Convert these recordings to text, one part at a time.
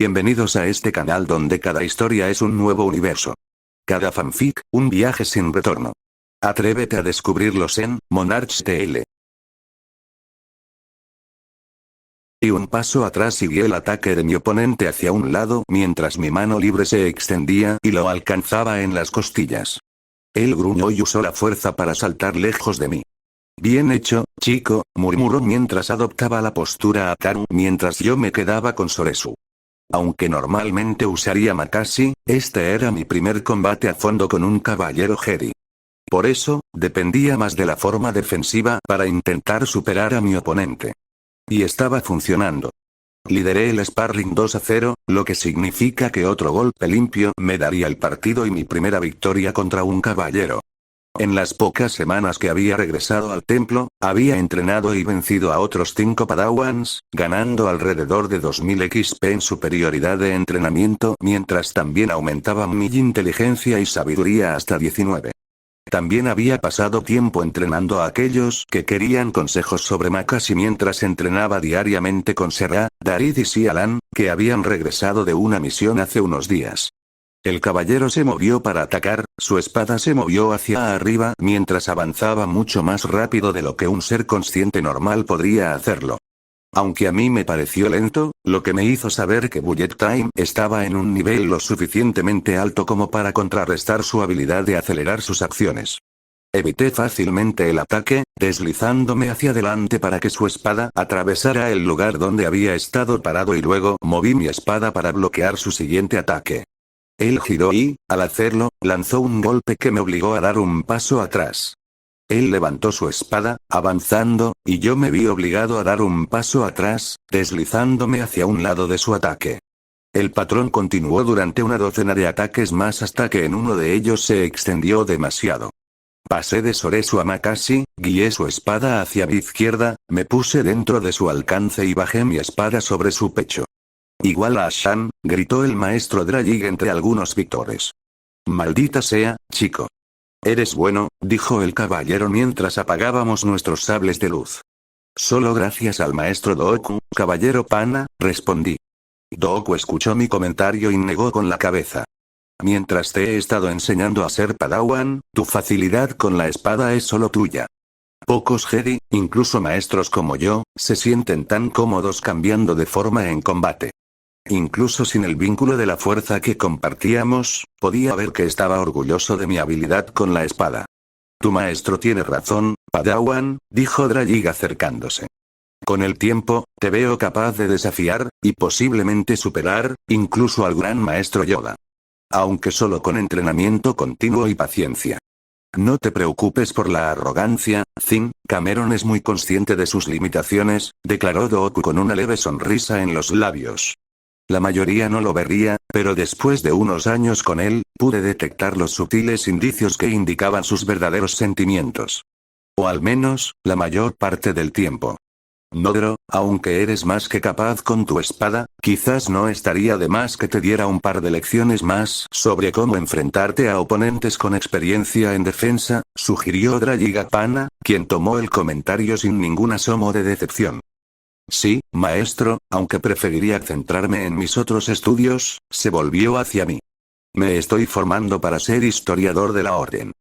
Bienvenidos a este canal donde cada historia es un nuevo universo. Cada fanfic, un viaje sin retorno. Atrévete a descubrirlos en Monarch TL. Y un paso atrás siguió el ataque de mi oponente hacia un lado mientras mi mano libre se extendía y lo alcanzaba en las costillas. Él gruñó y usó la fuerza para saltar lejos de mí. Bien hecho, chico, murmuró mientras adoptaba la postura Ataru mientras yo me quedaba con Soresu. Aunque normalmente usaría Makashi, este era mi primer combate a fondo con un caballero Jedi. Por eso, dependía más de la forma defensiva para intentar superar a mi oponente. Y estaba funcionando. Lideré el sparring 2-0, lo que significa que otro golpe limpio me daría el partido y mi primera victoria contra un caballero. En las pocas semanas que había regresado al templo, había entrenado y vencido a otros 5 padawans, ganando alrededor de 2000 XP en superioridad de entrenamiento mientras también aumentaba mi inteligencia y sabiduría hasta 19. También había pasado tiempo entrenando a aquellos que querían consejos sobre Makashi mientras entrenaba diariamente con Serra, Darid y Xialan, que habían regresado de una misión hace unos días. El caballero se movió para atacar, su espada se movió hacia arriba mientras avanzaba mucho más rápido de lo que un ser consciente normal podría hacerlo. Aunque a mí me pareció lento, lo que me hizo saber que Bullet Time estaba en un nivel lo suficientemente alto como para contrarrestar su habilidad de acelerar sus acciones. Evité fácilmente el ataque, deslizándome hacia adelante para que su espada atravesara el lugar donde había estado parado y luego moví mi espada para bloquear su siguiente ataque. Él giró y, al hacerlo, lanzó un golpe que me obligó a dar un paso atrás. Él levantó su espada, avanzando, y yo me vi obligado a dar un paso atrás, deslizándome hacia un lado de su ataque. El patrón continuó durante una docena de ataques más hasta que en uno de ellos se extendió demasiado. Pasé de Soresu a Makashi, guié su espada hacia mi izquierda, me puse dentro de su alcance y bajé mi espada sobre su pecho. Igual a Shan, gritó el maestro Drayig entre algunos victores. Maldita sea, chico. Eres bueno, dijo el caballero mientras apagábamos nuestros sables de luz. Solo gracias al maestro Dooku, caballero Pana, respondí. Dooku escuchó mi comentario y negó con la cabeza. Mientras te he estado enseñando a ser Padawan, tu facilidad con la espada es solo tuya. Pocos Jedi, incluso maestros como yo, se sienten tan cómodos cambiando de forma en combate. Incluso sin el vínculo de la fuerza que compartíamos, podía ver que estaba orgulloso de mi habilidad con la espada. Tu maestro tiene razón, Padawan, dijo Drayig acercándose. Con el tiempo, te veo capaz de desafiar, y posiblemente superar, incluso al gran maestro Yoda. Aunque solo con entrenamiento continuo y paciencia. No te preocupes por la arrogancia, Zin, Cameron es muy consciente de sus limitaciones, declaró Dooku con una leve sonrisa en los labios. La mayoría no lo vería, pero después de unos años con él, pude detectar los sutiles indicios que indicaban sus verdaderos sentimientos. O al menos, la mayor parte del tiempo. Nodro, aunque eres más que capaz con tu espada, quizás no estaría de más que te diera un par de lecciones más sobre cómo enfrentarte a oponentes con experiencia en defensa, sugirió Drayig a Pana, quien tomó el comentario sin ningún asomo de decepción. Sí, maestro, aunque preferiría centrarme en mis otros estudios, se volvió hacia mí. Me estoy formando para ser historiador de la Orden.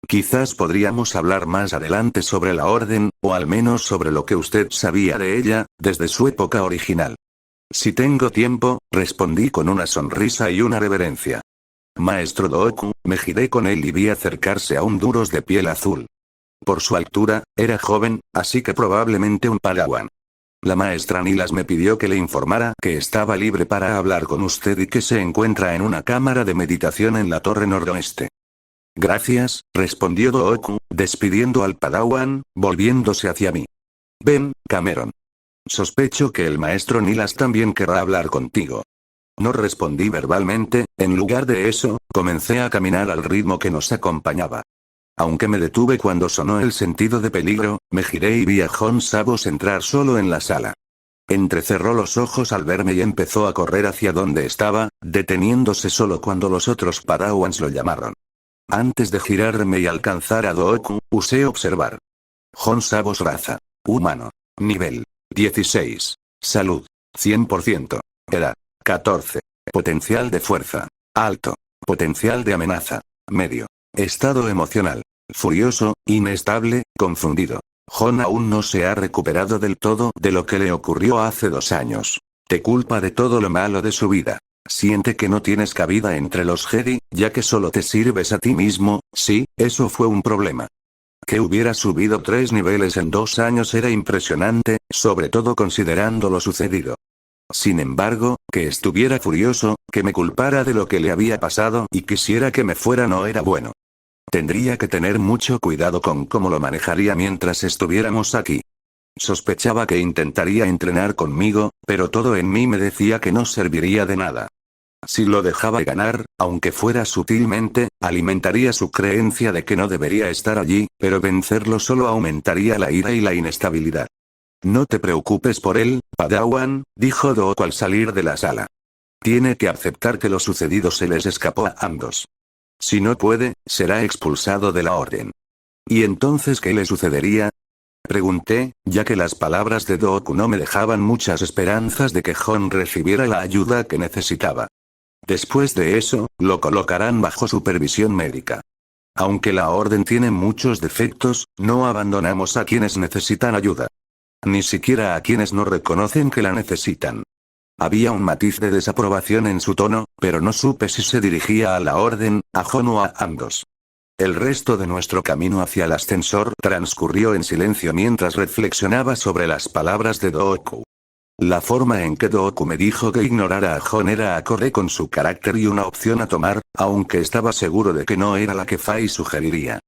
Quizás podríamos hablar más adelante sobre la Orden, o al menos sobre lo que usted sabía de ella, desde su época original. Si tengo tiempo, respondí con una sonrisa y una reverencia. Maestro Dooku, me giré con él y vi acercarse a un duros de piel azul. Por su altura, era joven, así que probablemente un padawan. La maestra Nilas me pidió que le informara que estaba libre para hablar con usted y que se encuentra en una cámara de meditación en la torre noroeste. Gracias, respondió Dooku, despidiendo al padawan, volviéndose hacia mí. Ven, Cameron. Sospecho que el maestro Nilas también querrá hablar contigo. No respondí verbalmente, en lugar de eso, comencé a caminar al ritmo que nos acompañaba. Aunque me detuve cuando sonó el sentido de peligro, me giré y vi a Jon Savos entrar solo en la sala. Entrecerró los ojos al verme y empezó a correr hacia donde estaba, deteniéndose solo cuando los otros padawans lo llamaron. Antes de girarme y alcanzar a Dooku, usé observar. Jon Savos raza. Humano. Nivel. 16. Salud. 100%. Edad. 14. Potencial de fuerza. Alto. Potencial de amenaza. Medio. Estado emocional. Furioso, inestable, confundido. Jon aún no se ha recuperado del todo de lo que le ocurrió hace 2 años. Te culpa de todo lo malo de su vida. Siente que no tienes cabida entre los Jedi, ya que solo te sirves a ti mismo. Sí, eso fue un problema. Que hubiera subido 3 niveles en 2 años era impresionante, sobre todo considerando lo sucedido. Sin embargo, que estuviera furioso, que me culpara de lo que le había pasado y quisiera que me fuera no era bueno. Tendría que tener mucho cuidado con cómo lo manejaría mientras estuviéramos aquí. Sospechaba que intentaría entrenar conmigo, pero todo en mí me decía que no serviría de nada. Si lo dejaba ganar, aunque fuera sutilmente, alimentaría su creencia de que no debería estar allí, pero vencerlo solo aumentaría la ira y la inestabilidad. No te preocupes por él, Padawan, dijo Dooku al salir de la sala. Tiene que aceptar que lo sucedido se les escapó a ambos. Si no puede, será expulsado de la orden. ¿Y entonces qué le sucedería? Pregunté, ya que las palabras de Dooku no me dejaban muchas esperanzas de que Jon recibiera la ayuda que necesitaba. Después de eso, lo colocarán bajo supervisión médica. Aunque la orden tiene muchos defectos, no abandonamos a quienes necesitan ayuda. Ni siquiera a quienes no reconocen que la necesitan. Había un matiz de desaprobación en su tono, pero no supe si se dirigía a la orden, a Jon o a ambos. El resto de nuestro camino hacia el ascensor transcurrió en silencio mientras reflexionaba sobre las palabras de Dooku. La forma en que Dooku me dijo que ignorara a Jon era acorde con su carácter y una opción a tomar, aunque estaba seguro de que no era la que Fai sugeriría.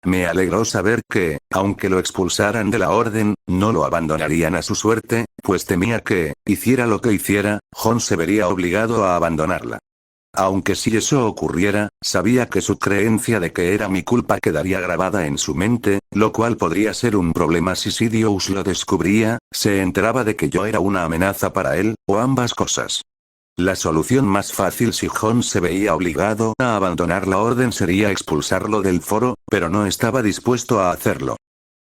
Me alegró saber que, aunque lo expulsaran de la orden, no lo abandonarían a su suerte, pues temía que, hiciera lo que hiciera, Jon se vería obligado a abandonarla. Aunque si eso ocurriera, sabía que su creencia de que era mi culpa quedaría grabada en su mente, lo cual podría ser un problema si Sidious lo descubría, se enteraba de que yo era una amenaza para él, o ambas cosas. La solución más fácil si Jon se veía obligado a abandonar la orden sería expulsarlo del foro, pero no estaba dispuesto a hacerlo.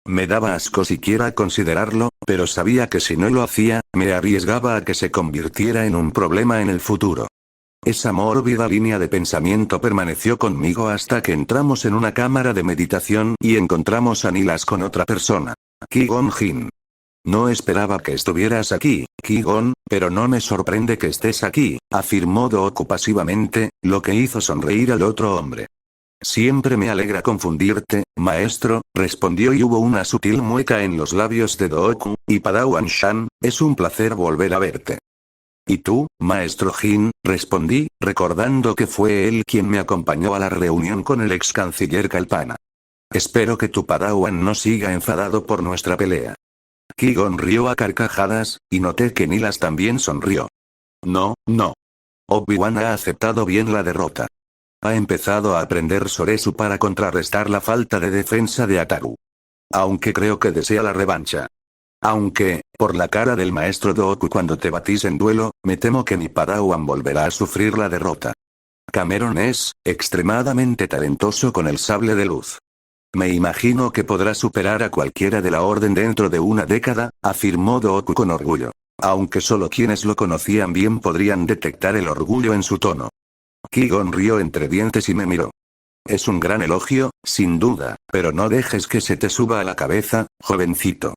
Me daba asco siquiera considerarlo, pero sabía que si no lo hacía, me arriesgaba a que se convirtiera en un problema en el futuro. Esa mórbida línea de pensamiento permaneció conmigo hasta que entramos en una cámara de meditación y encontramos a Nilas con otra persona. Qui-Gon Jinn. No esperaba que estuvieras aquí, Qui-Gon, pero no me sorprende que estés aquí, afirmó Dooku pasivamente, lo que hizo sonreír al otro hombre. Siempre me alegra confundirte, maestro, respondió y hubo una sutil mueca en los labios de Dooku, y Padawan Shan, es un placer volver a verte. ¿Y tú, maestro Jin? Respondí, recordando que fue él quien me acompañó a la reunión con el ex canciller Kalpana. Espero que tu Padawan no siga enfadado por nuestra pelea. Qui-Gon rió a carcajadas, y noté que Nilas también sonrió. No, no. Obi-Wan ha aceptado bien la derrota. Ha empezado a aprender Soresu para contrarrestar la falta de defensa de Ataru. Aunque creo que desea la revancha. Aunque, por la cara del maestro Dooku cuando te batís en duelo, me temo que mi Padawan volverá a sufrir la derrota. Cameron es, extremadamente talentoso con el sable de luz. Me imagino que podrá superar a cualquiera de la orden dentro de una década, afirmó Dooku con orgullo. Aunque solo quienes lo conocían bien podrían detectar el orgullo en su tono. Qui-Gon rió entre dientes y me miró. Es un gran elogio, sin duda, pero no dejes que se te suba a la cabeza, jovencito.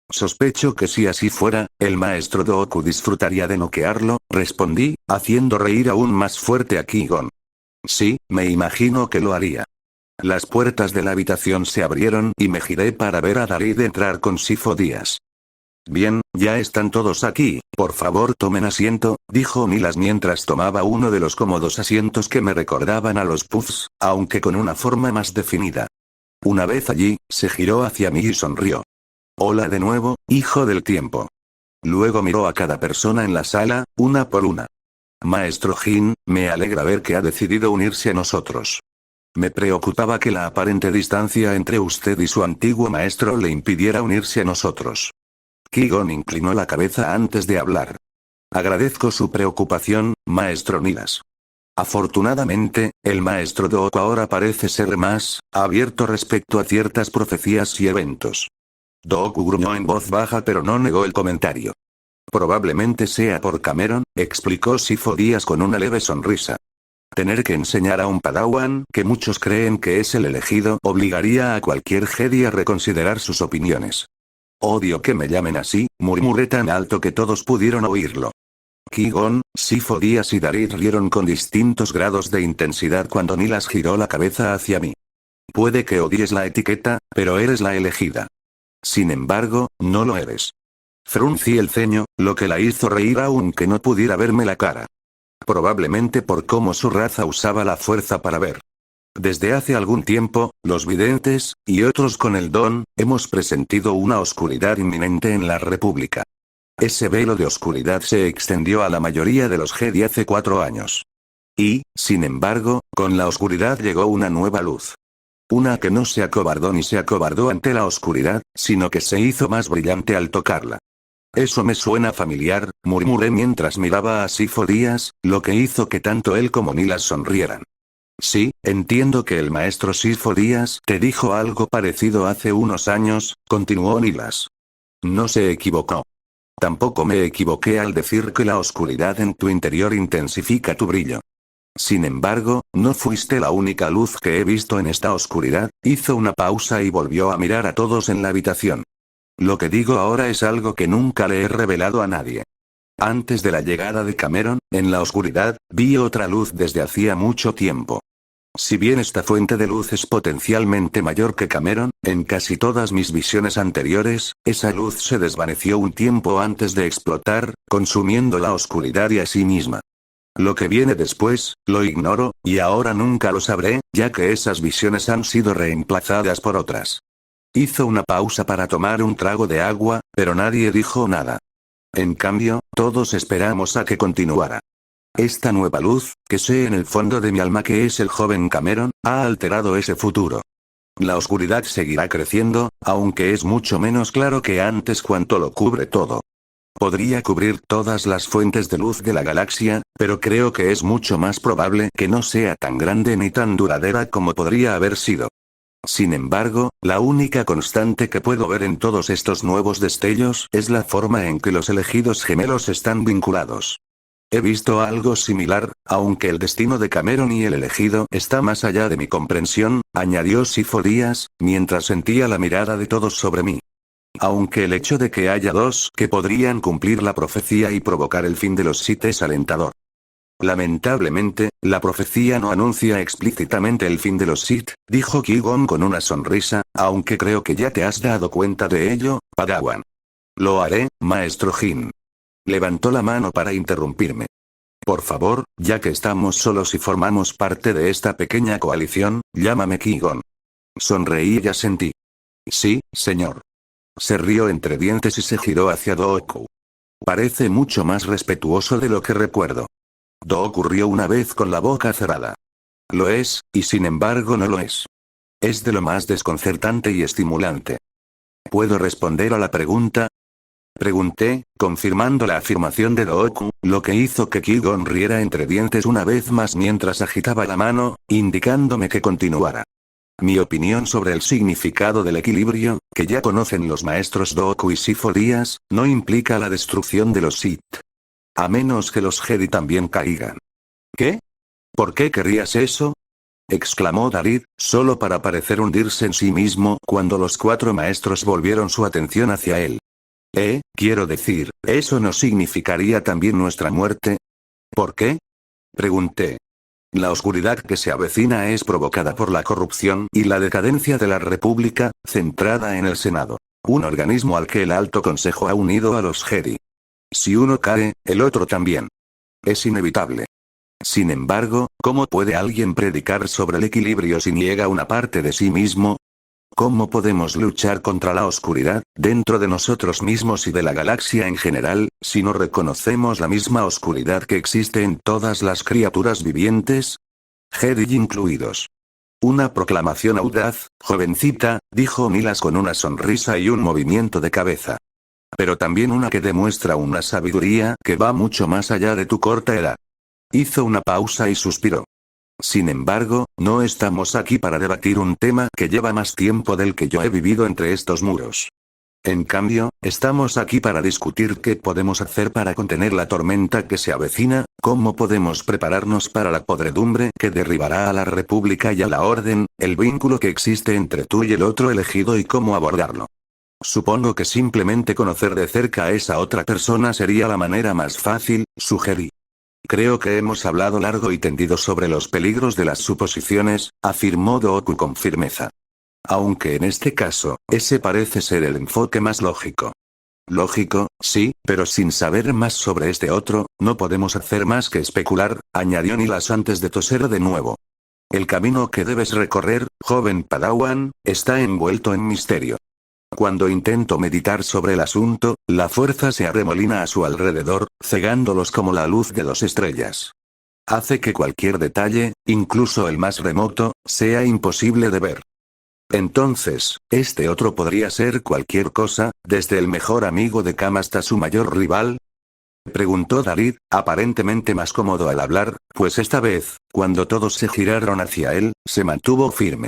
Sospecho que si así fuera, el maestro Dooku disfrutaría de noquearlo, respondí, haciendo reír aún más fuerte a Qui-Gon. Sí, me imagino que lo haría. Las puertas de la habitación se abrieron y me giré para ver a Darid entrar con Sifo Dyas. Bien, ya están todos aquí, por favor tomen asiento, dijo Nilas mientras tomaba uno de los cómodos asientos que me recordaban a los puffs, aunque con una forma más definida. Una vez allí, se giró hacia mí y sonrió. Hola de nuevo, hijo del tiempo. Luego miró a cada persona en la sala, una por una. Maestro Jin, me alegra ver que ha decidido unirse a nosotros. Me preocupaba que la aparente distancia entre usted y su antiguo maestro le impidiera unirse a nosotros. Qui-Gon inclinó la cabeza antes de hablar. Agradezco su preocupación, maestro Nilas. Afortunadamente, el maestro Dooku ahora parece ser más abierto respecto a ciertas profecías y eventos. Dooku gruñó en voz baja pero no negó el comentario. Probablemente sea por Cameron, explicó Sifo Díaz con una leve sonrisa. Tener que enseñar a un Padawan que muchos creen que es el elegido obligaría a cualquier Jedi a reconsiderar sus opiniones. Odio que me llamen así, murmuré tan alto que todos pudieron oírlo. Qui-Gon, Sifo Díaz y Darit rieron con distintos grados de intensidad cuando Nilas giró la cabeza hacia mí. Puede que odies la etiqueta, pero eres la elegida. Sin embargo, no lo eres. Fruncí el ceño, lo que la hizo reír aunque no pudiera verme la cara. Probablemente por cómo su raza usaba la fuerza para ver. Desde hace algún tiempo, los videntes, y otros con el don, hemos presentido una oscuridad inminente en la República. Ese velo de oscuridad se extendió a la mayoría de los Jedi hace 4 años. Y, sin embargo, con la oscuridad llegó una nueva luz. Una que no se acobardó ni se acobardó ante la oscuridad, sino que se hizo más brillante al tocarla. Eso me suena familiar, murmuré mientras miraba a Sifo Díaz, lo que hizo que tanto él como Nilas sonrieran. Sí, entiendo que el maestro Sifo Díaz te dijo algo parecido hace unos años, continuó Nilas. No se equivocó. Tampoco me equivoqué al decir que la oscuridad en tu interior intensifica tu brillo. Sin embargo, no fuiste la única luz que he visto en esta oscuridad, hizo una pausa y volvió a mirar a todos en la habitación. Lo que digo ahora es algo que nunca le he revelado a nadie. Antes de la llegada de Cameron, en la oscuridad, vi otra luz desde hacía mucho tiempo. Si bien esta fuente de luz es potencialmente mayor que Cameron, en casi todas mis visiones anteriores, esa luz se desvaneció un tiempo antes de explotar, consumiendo la oscuridad y a sí misma. Lo que viene después, lo ignoro, y ahora nunca lo sabré, ya que esas visiones han sido reemplazadas por otras. Hizo una pausa para tomar un trago de agua, pero nadie dijo nada. En cambio, todos esperamos a que continuara. Esta nueva luz, que sé en el fondo de mi alma que es el joven Cameron, ha alterado ese futuro. La oscuridad seguirá creciendo, aunque es mucho menos claro que antes cuanto lo cubre todo. Podría cubrir todas las fuentes de luz de la galaxia, pero creo que es mucho más probable que no sea tan grande ni tan duradera como podría haber sido. Sin embargo, la única constante que puedo ver en todos estos nuevos destellos es la forma en que los elegidos gemelos están vinculados. He visto algo similar, aunque el destino de Cameron y el elegido está más allá de mi comprensión, añadió Sifo Díaz, mientras sentía la mirada de todos sobre mí. Aunque el hecho de que haya dos que podrían cumplir la profecía y provocar el fin de los Sith es alentador. Lamentablemente, la profecía no anuncia explícitamente el fin de los Sith, dijo Qui-Gon con una sonrisa, aunque creo que ya te has dado cuenta de ello, Padawan. Lo haré, maestro Jin. Levantó la mano para interrumpirme. Por favor, ya que estamos solos y formamos parte de esta pequeña coalición, llámame Qui-Gon. Sonreí y asentí. Sí, señor. Se rió entre dientes y se giró hacia Dooku. Parece mucho más respetuoso de lo que recuerdo. Dooku rió una vez con la boca cerrada. Lo es, y sin embargo no lo es. Es de lo más desconcertante y estimulante. ¿Puedo responder a la pregunta? Pregunté, confirmando la afirmación de Dooku, lo que hizo que Qui-Gon riera entre dientes una vez más mientras agitaba la mano, indicándome que continuara. Mi opinión sobre el significado del equilibrio, que ya conocen los maestros Dooku y Sifo Díaz, no implica la destrucción de los Sith. A menos que los Jedi también caigan. ¿Qué? ¿Por qué querrías eso? Exclamó Darit, solo para parecer hundirse en sí mismo cuando los 4 maestros volvieron su atención hacia él. Quiero decir, ¿eso no significaría también nuestra muerte? ¿Por qué? Pregunté. La oscuridad que se avecina es provocada por la corrupción y la decadencia de la República, centrada en el Senado. Un organismo al que el Alto Consejo ha unido a los Jedi. Si uno cae, el otro también. Es inevitable. Sin embargo, ¿cómo puede alguien predicar sobre el equilibrio si niega una parte de sí mismo? ¿Cómo podemos luchar contra la oscuridad, dentro de nosotros mismos y de la galaxia en general, si no reconocemos la misma oscuridad que existe en todas las criaturas vivientes? Jedi incluidos. Una proclamación audaz, jovencita, dijo Nilas con una sonrisa y un movimiento de cabeza. Pero también una que demuestra una sabiduría que va mucho más allá de tu corta edad. Hizo una pausa y suspiró. Sin embargo, no estamos aquí para debatir un tema que lleva más tiempo del que yo he vivido entre estos muros. En cambio, estamos aquí para discutir qué podemos hacer para contener la tormenta que se avecina, cómo podemos prepararnos para la podredumbre que derribará a la República y a la Orden, el vínculo que existe entre tú y el otro elegido y cómo abordarlo. Supongo que simplemente conocer de cerca a esa otra persona sería la manera más fácil, sugerí. Creo que hemos hablado largo y tendido sobre los peligros de las suposiciones, afirmó Dooku con firmeza. Aunque en este caso, ese parece ser el enfoque más lógico. Lógico, sí, pero sin saber más sobre este otro, no podemos hacer más que especular, añadió Nilas antes de toser de nuevo. El camino que debes recorrer, joven Padawan, está envuelto en misterio. Cuando intento meditar sobre el asunto, la fuerza se arremolina a su alrededor, cegándolos como la luz de 2 estrellas. Hace que cualquier detalle, incluso el más remoto, sea imposible de ver. Entonces, este otro podría ser cualquier cosa, desde el mejor amigo de Cam hasta su mayor rival. Preguntó David, aparentemente más cómodo al hablar, pues esta vez, cuando todos se giraron hacia él, se mantuvo firme.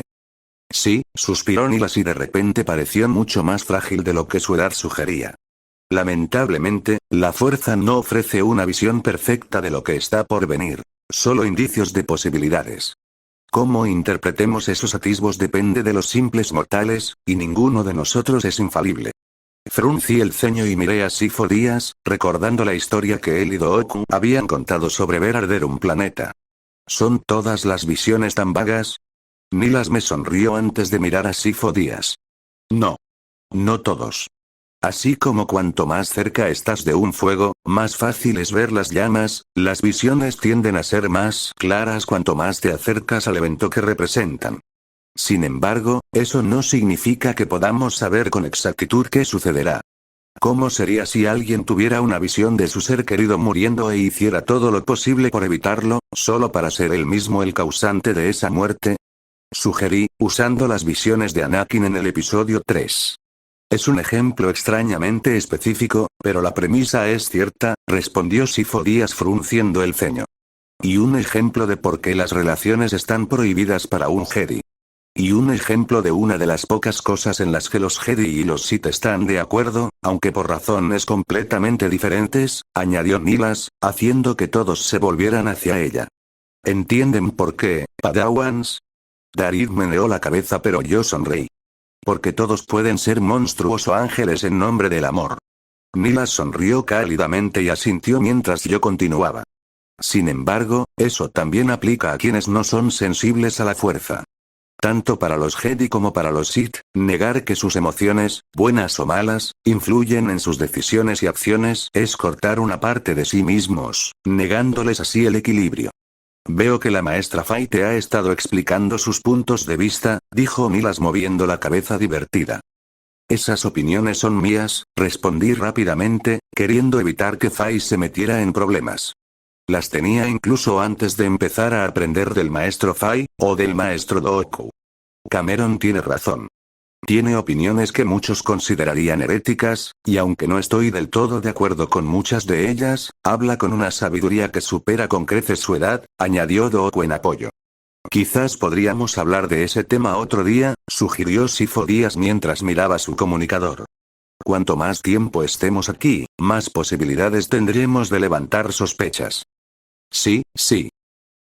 Sí, suspiró Nilas y de repente pareció mucho más frágil de lo que su edad sugería. Lamentablemente, la fuerza no ofrece una visión perfecta de lo que está por venir, solo indicios de posibilidades. Cómo interpretemos esos atisbos depende de los simples mortales, y ninguno de nosotros es infalible. Fruncí el ceño y miré a Sifo Dyas, recordando la historia que él y Dooku habían contado sobre ver arder un planeta. ¿Son todas las visiones tan vagas? Nilas me sonrió antes de mirar a Sifo Dyas. No. No todos. Así como cuanto más cerca estás de un fuego, más fácil es ver las llamas, las visiones tienden a ser más claras cuanto más te acercas al evento que representan. Sin embargo, eso no significa que podamos saber con exactitud qué sucederá. ¿Cómo sería si alguien tuviera una visión de su ser querido muriendo e hiciera todo lo posible por evitarlo, solo para ser él mismo el causante de esa muerte? Sugerí, usando las visiones de Anakin en el episodio 3. Es un ejemplo extrañamente específico, pero la premisa es cierta, respondió Sifo Dyas frunciendo el ceño. Y un ejemplo de por qué las relaciones están prohibidas para un Jedi. Y un ejemplo de una de las pocas cosas en las que los Jedi y los Sith están de acuerdo, aunque por razones completamente diferentes, añadió Nilas, haciendo que todos se volvieran hacia ella. ¿Entienden por qué, Padawans? David meneó la cabeza pero yo sonreí. Porque todos pueden ser monstruos o ángeles en nombre del amor. Nilas sonrió cálidamente y asintió mientras yo continuaba. Sin embargo, eso también aplica a quienes no son sensibles a la fuerza. Tanto para los Jedi como para los Sith, negar que sus emociones, buenas o malas, influyen en sus decisiones y acciones es cortar una parte de sí mismos, negándoles así el equilibrio. Veo que la maestra Fai te ha estado explicando sus puntos de vista, dijo Nilas moviendo la cabeza divertida. Esas opiniones son mías, respondí rápidamente, queriendo evitar que Fai se metiera en problemas. Las tenía incluso antes de empezar a aprender del maestro Fai, o del maestro Dooku. Cameron tiene razón. Tiene opiniones que muchos considerarían heréticas, y aunque no estoy del todo de acuerdo con muchas de ellas, habla con una sabiduría que supera con creces su edad, añadió Dooku en apoyo. Quizás podríamos hablar de ese tema otro día, sugirió Sifo Dyas mientras miraba su comunicador. Cuanto más tiempo estemos aquí, más posibilidades tendremos de levantar sospechas. Sí, sí.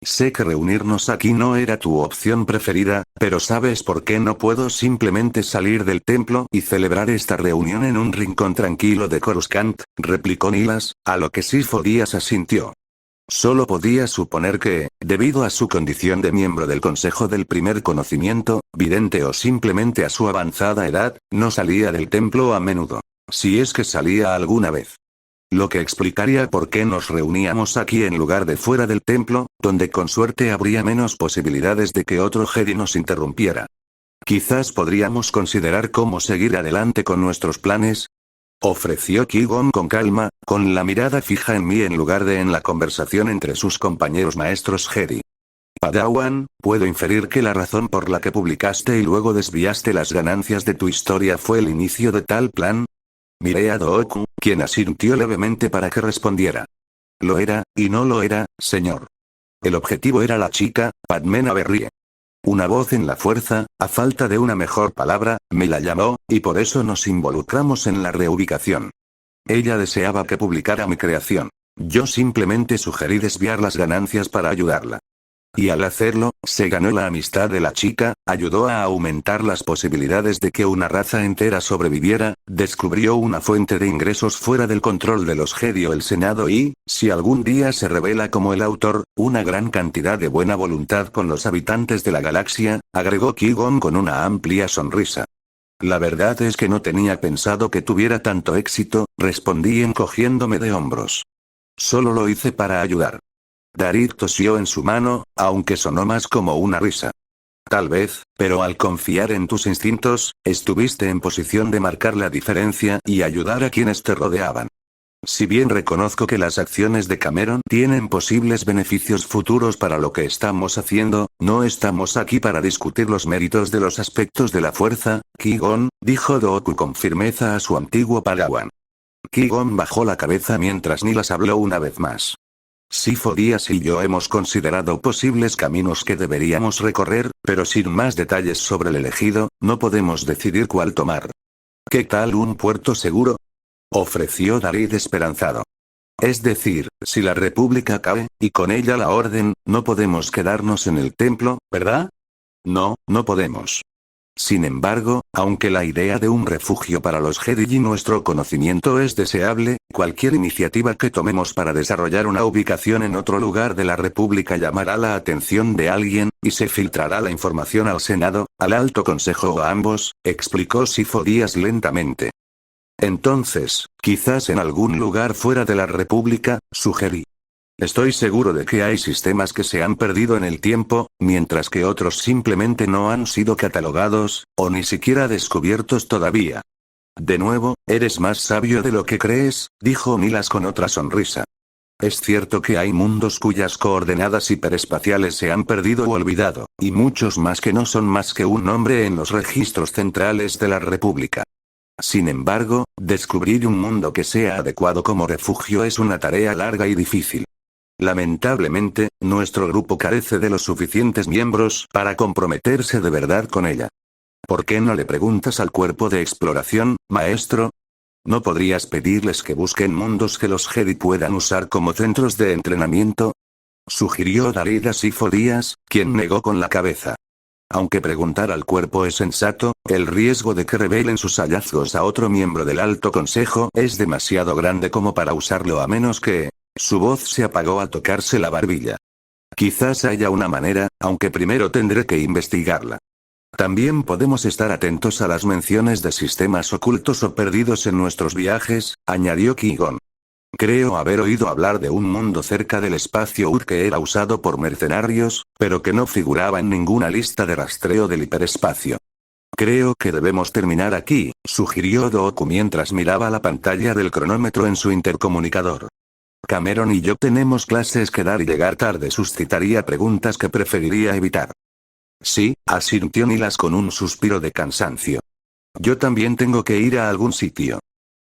Sé que reunirnos aquí no era tu opción preferida, pero ¿sabes por qué no puedo simplemente salir del templo y celebrar esta reunión en un rincón tranquilo de Coruscant? Replicó Nilas, a lo que Sifo Dyas asintió. Solo podía suponer que, debido a su condición de miembro del Consejo del Primer Conocimiento, vidente o simplemente a su avanzada edad, no salía del templo a menudo. Si es que salía alguna vez. Lo que explicaría por qué nos reuníamos aquí en lugar de fuera del templo, donde con suerte habría menos posibilidades de que otro Jedi nos interrumpiera. Quizás podríamos considerar cómo seguir adelante con nuestros planes. Ofreció Qui-Gon con calma, con la mirada fija en mí en lugar de en la conversación entre sus compañeros maestros Jedi. Padawan, puedo inferir que la razón por la que publicaste y luego desviaste las ganancias de tu historia fue el inicio de tal plan. Miré a Dooku, quien asintió levemente para que respondiera. Lo era, y no lo era, señor. El objetivo era la chica, Padmé Naverrie. Una voz en la fuerza, a falta de una mejor palabra, me la llamó, y por eso nos involucramos en la reubicación. Ella deseaba que publicara mi creación. Yo simplemente sugerí desviar las ganancias para ayudarla. Y al hacerlo, se ganó la amistad de la chica, ayudó a aumentar las posibilidades de que una raza entera sobreviviera, descubrió una fuente de ingresos fuera del control de los Jedi o el Senado y, si algún día se revela como el autor, una gran cantidad de buena voluntad con los habitantes de la galaxia, agregó Qui-Gon con una amplia sonrisa. La verdad es que no tenía pensado que tuviera tanto éxito, respondí encogiéndome de hombros. Solo lo hice para ayudar. Darit tosió en su mano, aunque sonó más como una risa. Tal vez, pero al confiar en tus instintos, estuviste en posición de marcar la diferencia y ayudar a quienes te rodeaban. Si bien reconozco que las acciones de Cameron tienen posibles beneficios futuros para lo que estamos haciendo, no estamos aquí para discutir los méritos de los aspectos de la fuerza, Qui-Gon, dijo Dooku con firmeza a su antiguo Padawan. Qui-Gon bajó la cabeza mientras Nilas habló una vez más. Sifo Dyas y yo hemos considerado posibles caminos que deberíamos recorrer, pero sin más detalles sobre el elegido, no podemos decidir cuál tomar. ¿Qué tal un puerto seguro?, ofreció Darit esperanzado. Es decir, si la República cae, y con ella la Orden, no podemos quedarnos en el templo, ¿verdad? No, no podemos. Sin embargo, aunque la idea de un refugio para los Jedi y nuestro conocimiento es deseable, cualquier iniciativa que tomemos para desarrollar una ubicación en otro lugar de la República llamará la atención de alguien, y se filtrará la información al Senado, al Alto Consejo o a ambos, explicó Sifo Dyas lentamente. Entonces, quizás en algún lugar fuera de la República, sugerí. Estoy seguro de que hay sistemas que se han perdido en el tiempo, mientras que otros simplemente no han sido catalogados, o ni siquiera descubiertos todavía. De nuevo, eres más sabio de lo que crees, dijo Nilas con otra sonrisa. Es cierto que hay mundos cuyas coordenadas hiperespaciales se han perdido o olvidado, y muchos más que no son más que un nombre en los registros centrales de la República. Sin embargo, descubrir un mundo que sea adecuado como refugio es una tarea larga y difícil. Lamentablemente, nuestro grupo carece de los suficientes miembros para comprometerse de verdad con ella. ¿Por qué no le preguntas al cuerpo de exploración, maestro? ¿No podrías pedirles que busquen mundos que los Jedi puedan usar como centros de entrenamiento?, sugirió Darit a Sifo Dyas, quien negó con la cabeza. Aunque preguntar al cuerpo es sensato, el riesgo de que revelen sus hallazgos a otro miembro del Alto Consejo es demasiado grande como para usarlo a menos que... Su voz se apagó al tocarse la barbilla. Quizás haya una manera, aunque primero tendré que investigarla. También podemos estar atentos a las menciones de sistemas ocultos o perdidos en nuestros viajes, añadió Qui-Gon. Creo haber oído hablar de un mundo cerca del espacio UR que era usado por mercenarios, pero que no figuraba en ninguna lista de rastreo del hiperespacio. Creo que debemos terminar aquí, sugirió Dooku mientras miraba la pantalla del cronómetro en su intercomunicador. Cameron y yo tenemos clases que dar y llegar tarde suscitaría preguntas que preferiría evitar. Sí, asintió Nilas con un suspiro de cansancio. Yo también tengo que ir a algún sitio.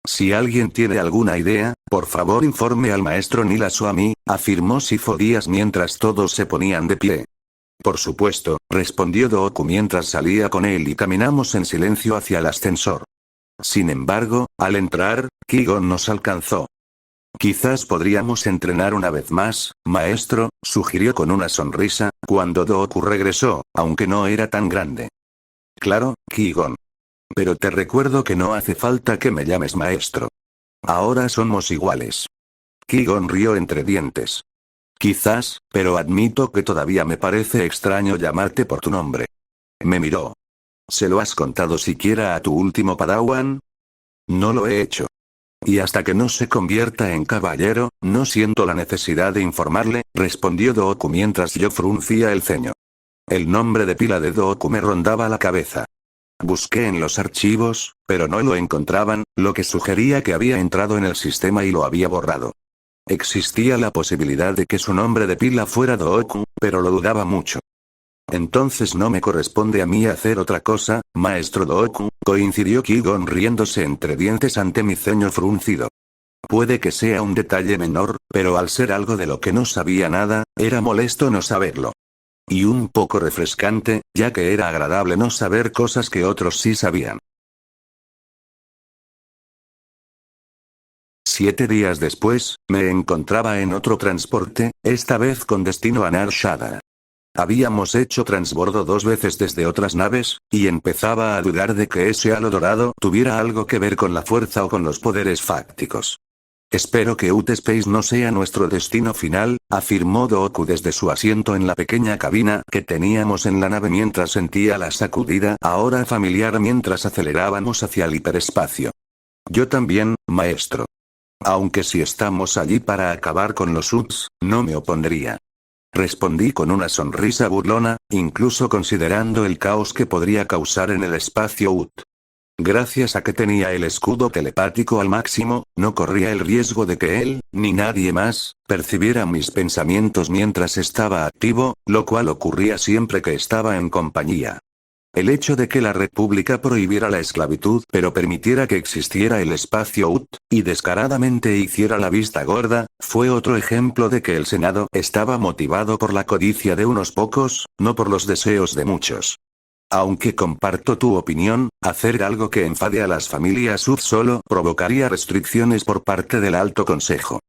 Si alguien tiene alguna idea, por favor informe al maestro Nilas o a mí, afirmó Sifo Dyas mientras todos se ponían de pie. Por supuesto, respondió Dooku mientras salía con él y caminamos en silencio hacia el ascensor. Sin embargo, al entrar, Qui-Gon nos alcanzó. Quizás podríamos entrenar una vez más, maestro, sugirió con una sonrisa, cuando Dooku regresó, aunque no era tan grande. Claro, Qui-Gon. Pero te recuerdo que no hace falta que me llames maestro. Ahora somos iguales. Qui-Gon rió entre dientes. Quizás, pero admito que todavía me parece extraño llamarte por tu nombre. Me miró. ¿Se lo has contado siquiera a tu último Padawan? No lo he hecho. Y hasta que no se convierta en caballero, no siento la necesidad de informarle, respondió Dooku mientras yo fruncía el ceño. El nombre de pila de Dooku me rondaba la cabeza. Busqué en los archivos, pero no lo encontraban, lo que sugería que había entrado en el sistema y lo había borrado. Existía la posibilidad de que su nombre de pila fuera Dooku, pero lo dudaba mucho. Entonces no me corresponde a mí hacer otra cosa, maestro Dooku, coincidió Qui-Gon riéndose entre dientes ante mi ceño fruncido. Puede que sea un detalle menor, pero al ser algo de lo que no sabía nada, era molesto no saberlo. Y un poco refrescante, ya que era agradable no saber cosas que otros sí sabían. 7 días después, me encontraba en otro transporte, esta vez con destino a Nar Shaddaa. Habíamos hecho transbordo 2 veces desde otras naves, y empezaba a dudar de que ese halo dorado tuviera algo que ver con la fuerza o con los poderes fácticos. Espero que Utespace no sea nuestro destino final, afirmó Dooku desde su asiento en la pequeña cabina que teníamos en la nave mientras sentía la sacudida ahora familiar mientras acelerábamos hacia el hiperespacio. Yo también, maestro. Aunque si estamos allí para acabar con los Uts, no me opondría. Respondí con una sonrisa burlona, incluso considerando el caos que podría causar en el espacio Ut. Gracias a que tenía el escudo telepático al máximo, no corría el riesgo de que él, ni nadie más, percibiera mis pensamientos mientras estaba activo, lo cual ocurría siempre que estaba en compañía. El hecho de que la República prohibiera la esclavitud pero permitiera que existiera el espacio UT, y descaradamente hiciera la vista gorda, fue otro ejemplo de que el Senado estaba motivado por la codicia de unos pocos, no por los deseos de muchos. Aunque comparto tu opinión, hacer algo que enfade a las familias UT solo provocaría restricciones por parte del Alto Consejo.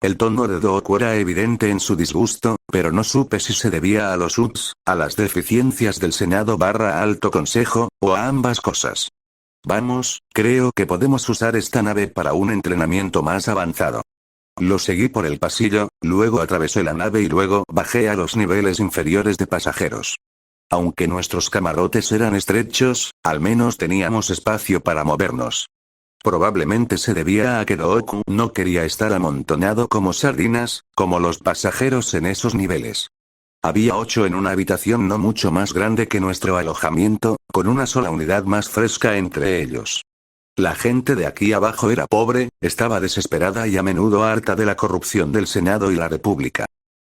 El tono de Dooku era evidente en su disgusto, pero no supe si se debía a los UTs, a las deficiencias del Senado/Alto Consejo, o a ambas cosas. Vamos, creo que podemos usar esta nave para un entrenamiento más avanzado. Lo seguí por el pasillo, luego atravesé la nave y luego bajé a los niveles inferiores de pasajeros. Aunque nuestros camarotes eran estrechos, al menos teníamos espacio para movernos. Probablemente se debía a que Dooku no quería estar amontonado como sardinas, como los pasajeros en esos niveles. Había 8 en una habitación no mucho más grande que nuestro alojamiento, con una sola unidad más fresca entre ellos. La gente de aquí abajo era pobre, estaba desesperada y a menudo harta de la corrupción del Senado y la República.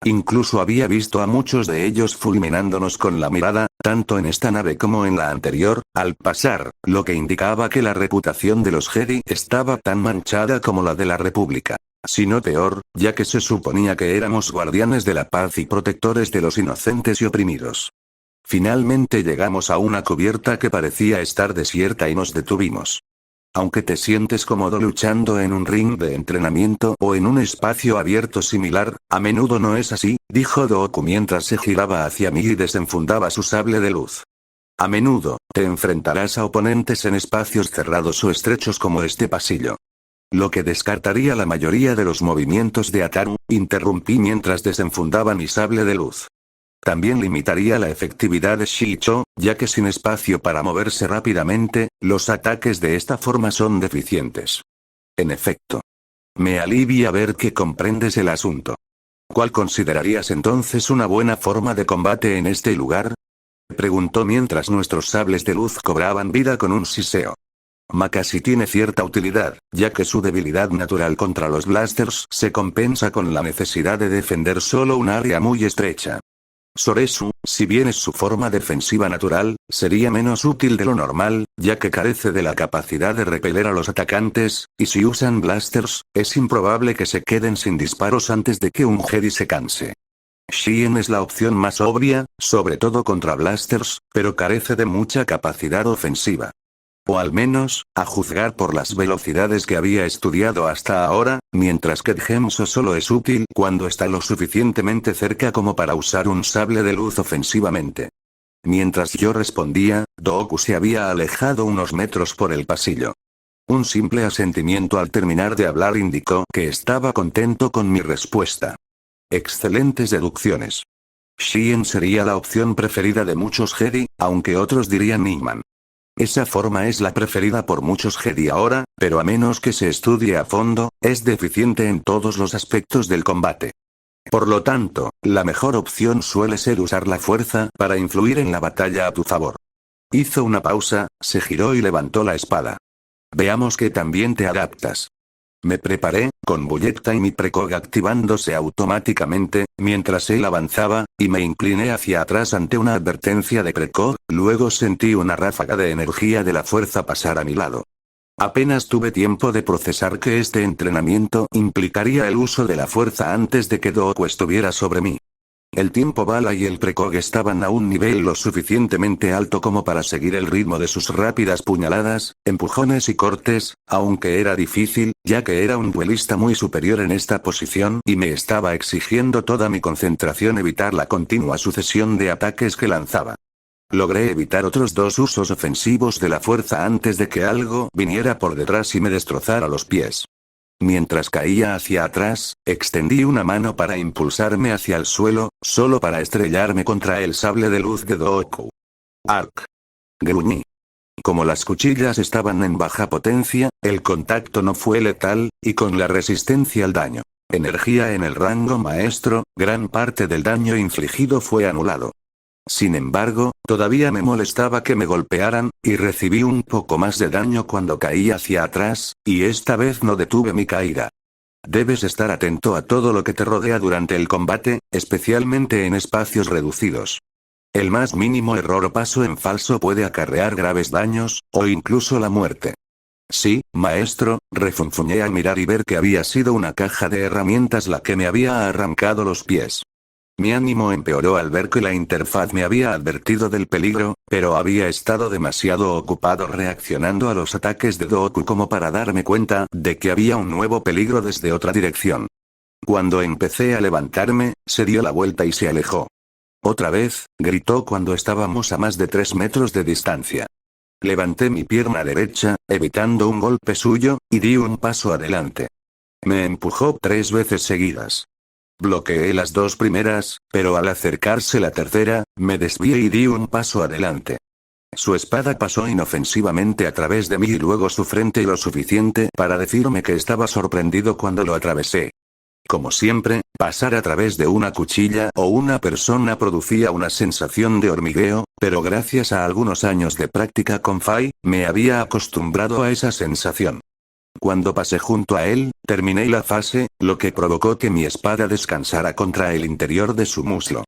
Incluso había visto a muchos de ellos fulminándonos con la mirada, tanto en esta nave como en la anterior, al pasar, lo que indicaba que la reputación de los Jedi estaba tan manchada como la de la República. Si no peor, ya que se suponía que éramos guardianes de la paz y protectores de los inocentes y oprimidos. Finalmente llegamos a una cubierta que parecía estar desierta y nos detuvimos. Aunque te sientes cómodo luchando en un ring de entrenamiento o en un espacio abierto similar, a menudo no es así, dijo Dooku mientras se giraba hacia mí y desenfundaba su sable de luz. A menudo, te enfrentarás a oponentes en espacios cerrados o estrechos como este pasillo. Lo que descartaría la mayoría de los movimientos de Ataru, interrumpí mientras desenfundaba mi sable de luz. También limitaría la efectividad de Shicho, ya que sin espacio para moverse rápidamente, los ataques de esta forma son deficientes. En efecto. Me alivia ver que comprendes el asunto. ¿Cuál considerarías entonces una buena forma de combate en este lugar? Preguntó mientras nuestros sables de luz cobraban vida con un siseo. Makasi tiene cierta utilidad, ya que su debilidad natural contra los blasters se compensa con la necesidad de defender solo un área muy estrecha. Soresu, si bien es su forma defensiva natural, sería menos útil de lo normal, ya que carece de la capacidad de repeler a los atacantes, y si usan blasters, es improbable que se queden sin disparos antes de que un Jedi se canse. Shien es la opción más obvia, sobre todo contra blasters, pero carece de mucha capacidad ofensiva. O al menos, a juzgar por las velocidades que había estudiado hasta ahora, mientras que Gemso solo es útil cuando está lo suficientemente cerca como para usar un sable de luz ofensivamente. Mientras yo respondía, Dooku se había alejado unos metros por el pasillo. Un simple asentimiento al terminar de hablar indicó que estaba contento con mi respuesta. Excelentes deducciones. Shien sería la opción preferida de muchos Jedi, aunque otros dirían Niman. Esa forma es la preferida por muchos Jedi ahora, pero a menos que se estudie a fondo, es deficiente en todos los aspectos del combate. Por lo tanto, la mejor opción suele ser usar la fuerza para influir en la batalla a tu favor. Hizo una pausa, se giró y levantó la espada. Veamos que también te adaptas. Me preparé, con Bulletta y mi precog activándose automáticamente, mientras él avanzaba, y me incliné hacia atrás ante una advertencia de precog, luego sentí una ráfaga de energía de la fuerza pasar a mi lado. Apenas tuve tiempo de procesar que este entrenamiento implicaría el uso de la fuerza antes de que Dooku estuviera sobre mí. El tiempo bala y el precog estaban a un nivel lo suficientemente alto como para seguir el ritmo de sus rápidas puñaladas, empujones y cortes, aunque era difícil, ya que era un duelista muy superior en esta posición y me estaba exigiendo toda mi concentración evitar la continua sucesión de ataques que lanzaba. Logré evitar otros 2 usos ofensivos de la fuerza antes de que algo viniera por detrás y me destrozara los pies. Mientras caía hacia atrás, extendí una mano para impulsarme hacia el suelo, solo para estrellarme contra el sable de luz de Dooku. Arc. Gruñí. Como las cuchillas estaban en baja potencia, el contacto no fue letal, y con la resistencia al daño. Energía en el rango maestro, gran parte del daño infligido fue anulado. Sin embargo, todavía me molestaba que me golpearan, y recibí un poco más de daño cuando caí hacia atrás, y esta vez no detuve mi caída. Debes estar atento a todo lo que te rodea durante el combate, especialmente en espacios reducidos. El más mínimo error o paso en falso puede acarrear graves daños, o incluso la muerte. Sí, maestro, refunfuñé al mirar y ver que había sido una caja de herramientas la que me había arrancado los pies. Mi ánimo empeoró al ver que la interfaz me había advertido del peligro, pero había estado demasiado ocupado reaccionando a los ataques de Dooku como para darme cuenta de que había un nuevo peligro desde otra dirección. Cuando empecé a levantarme, se dio la vuelta y se alejó. Otra vez, gritó cuando estábamos a más de 3 metros de distancia. Levanté mi pierna derecha, evitando un golpe suyo, y di un paso adelante. Me empujó 3 veces seguidas. Bloqueé las 2 primeras, pero al acercarse la tercera, me desvié y di un paso adelante. Su espada pasó inofensivamente a través de mí y luego su frente lo suficiente para decirme que estaba sorprendido cuando lo atravesé. Como siempre, pasar a través de una cuchilla o una persona producía una sensación de hormigueo, pero gracias a algunos años de práctica con Fai, me había acostumbrado a esa sensación. Cuando pasé junto a él, terminé la fase, lo que provocó que mi espada descansara contra el interior de su muslo.